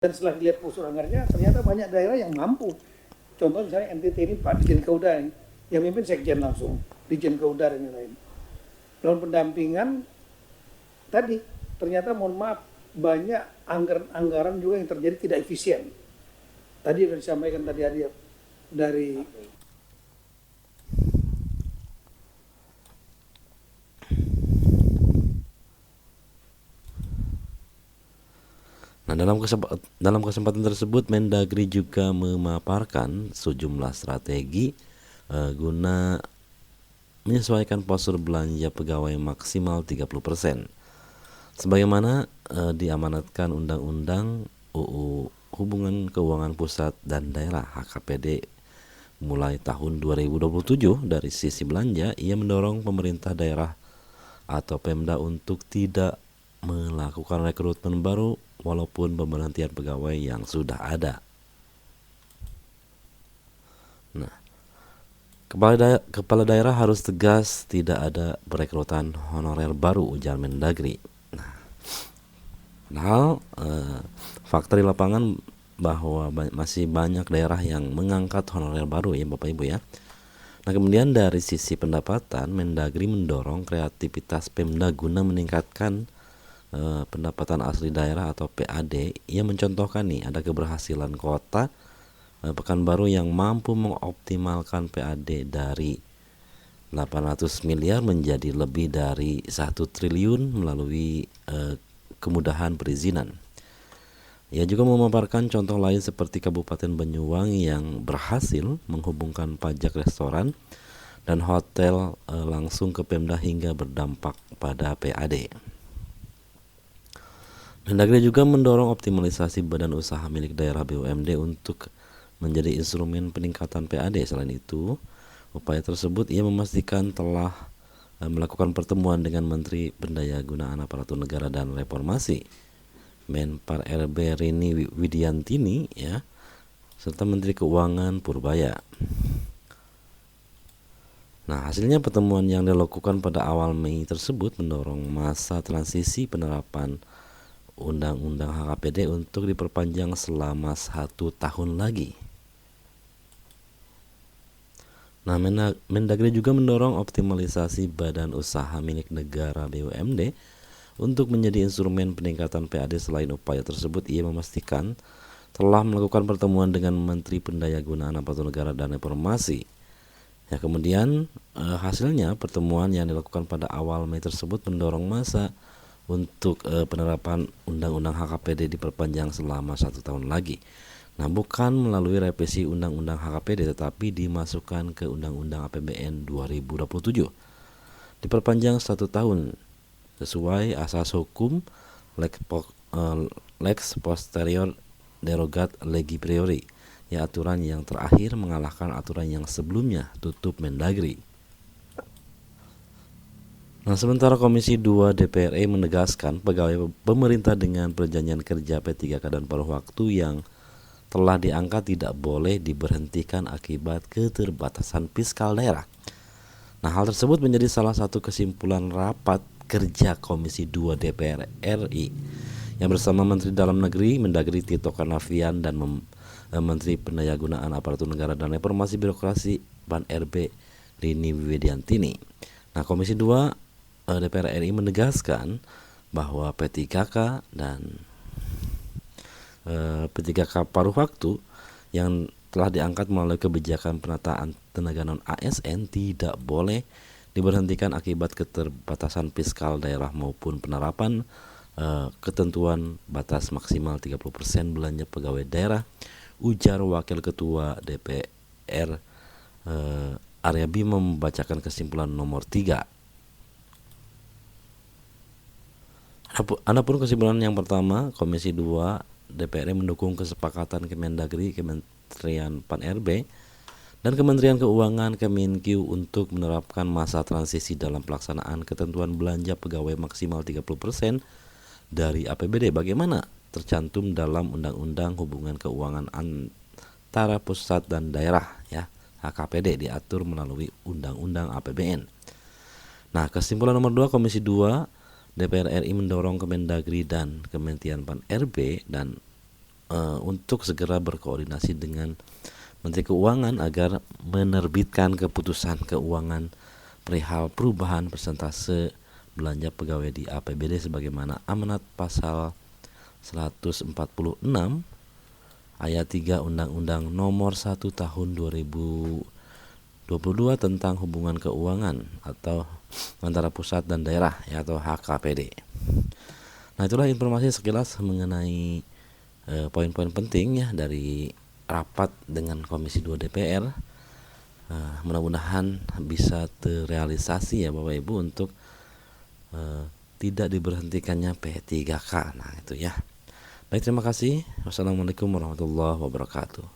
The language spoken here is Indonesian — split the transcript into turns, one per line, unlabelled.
Dan setelah dilihat unsur anggarannya, ternyata banyak daerah yang mampu. Contoh misalnya NTT ini Pak Dirjen Kauda yang mimpin Sekjen langsung, Dirjen Kauda dan lain-lain. Dalam pendampingan tadi, ternyata mohon maaf, banyak anggaran juga yang terjadi tidak efisien. Tadi sudah disampaikan tadi dari
Nah, dalam kesempatan tersebut Mendagri juga memaparkan sejumlah strategi guna menyesuaikan postur belanja pegawai maksimal 30%. Sebagaimana diamanatkan Undang-Undang UU Hubungan Keuangan Pusat dan Daerah HKPD mulai tahun 2027. Dari sisi belanja, ia mendorong pemerintah daerah atau Pemda untuk tidak melakukan rekrutmen baru walaupun pemberhentian pegawai yang sudah ada. Nah, kepala daerah harus tegas tidak ada perekrutan honorer baru, ujar Mendagri. Nah, fakta di lapangan bahwa masih banyak daerah yang mengangkat honorer baru ya Bapak Ibu ya. Nah, kemudian dari sisi pendapatan, Mendagri mendorong kreativitas Pemda guna meningkatkan pendapatan asli daerah atau PAD. Ia mencontohkan nih ada keberhasilan kota Pekanbaru yang mampu mengoptimalkan PAD dari 800 miliar menjadi lebih dari 1 triliun melalui kemudahan perizinan. Ia juga memaparkan contoh lain seperti Kabupaten Banyuwangi yang berhasil menghubungkan pajak restoran dan hotel langsung ke Pemda hingga berdampak pada PAD. Mendagri juga mendorong optimalisasi badan usaha milik daerah BUMD untuk menjadi instrumen peningkatan PAD. Selain itu, upaya tersebut ia memastikan telah melakukan pertemuan dengan Menteri Pendayagunaan Aparatur Negara dan Reformasi, Menpar RB Rini Widiantini ya, serta Menteri Keuangan Purbaya. Nah, hasilnya pertemuan yang dilakukan pada awal Mei tersebut mendorong masa transisi penerapan Undang-Undang HKPD untuk diperpanjang selama 1 tahun lagi. Nah, Mendagri juga mendorong optimalisasi badan usaha milik negara BUMD untuk menjadi instrumen peningkatan PAD. Selain upaya tersebut, ia memastikan telah melakukan pertemuan dengan Menteri Pendayagunaan Aparatur Negara dan Reformasi. Ya, kemudian hasilnya pertemuan yang dilakukan pada awal Mei tersebut mendorong masa untuk penerapan Undang-Undang HKPD diperpanjang selama 1 tahun lagi. Nah, bukan melalui revisi Undang-Undang HKPD tetapi dimasukkan ke Undang-Undang APBN 2027. Diperpanjang 1 tahun sesuai asas hukum lex posterior derogat legi priori, ya aturan yang terakhir mengalahkan aturan yang sebelumnya, tutup Mendagri. Nah, sementara Komisi 2 DPR RI menegaskan pegawai pemerintah dengan perjanjian kerja P3K dan paruh waktu yang telah diangkat tidak boleh diberhentikan akibat keterbatasan fiskal daerah. Nah, hal tersebut menjadi salah satu kesimpulan rapat kerja Komisi 2 DPR RI yang bersama Menteri Dalam Negeri Mendagri Tito Karnavian dan Menteri Pendayagunaan Aparatur Negara dan Reformasi Birokrasi Pan RB Rini Widiantini. Nah, Komisi 2 DPR RI menegaskan bahwa P3K dan P3K paruh waktu yang telah diangkat melalui kebijakan penataan tenaga non ASN tidak boleh diberhentikan akibat keterbatasan fiskal daerah maupun penerapan ketentuan batas maksimal 30% belanja pegawai daerah, ujar Wakil Ketua DPR Arya Bima membacakan kesimpulan nomor 3. Adapun kesimpulan yang pertama, Komisi 2 DPR mendukung kesepakatan Kemendagri, Kementerian Pan RB, dan Kementerian Keuangan Kemenkeu untuk menerapkan masa transisi dalam pelaksanaan ketentuan belanja pegawai maksimal 30% dari APBD bagaimana tercantum dalam Undang-Undang Hubungan Keuangan antara pusat dan daerah ya, HKPD, diatur melalui Undang-Undang APBN. Nah, kesimpulan nomor 2, Komisi 2 DPR RI mendorong Kemendagri dan Kementerian Pan RB dan untuk segera berkoordinasi dengan Menteri Keuangan agar menerbitkan keputusan keuangan perihal perubahan persentase belanja pegawai di APBD sebagaimana amanat pasal 146 ayat 3 Undang-Undang Nomor 1 Tahun 2022 tentang hubungan keuangan atau antara pusat dan daerah ya, atau HKPD. Nah, itulah informasi sekilas mengenai poin-poin penting ya dari rapat dengan Komisi 2 DPR. Mudah-mudahan bisa terrealisasi ya Bapak Ibu untuk tidak diberhentikannya P3K. Nah, itu ya. Baik, terima kasih. Wassalamualaikum warahmatullahi wabarakatuh.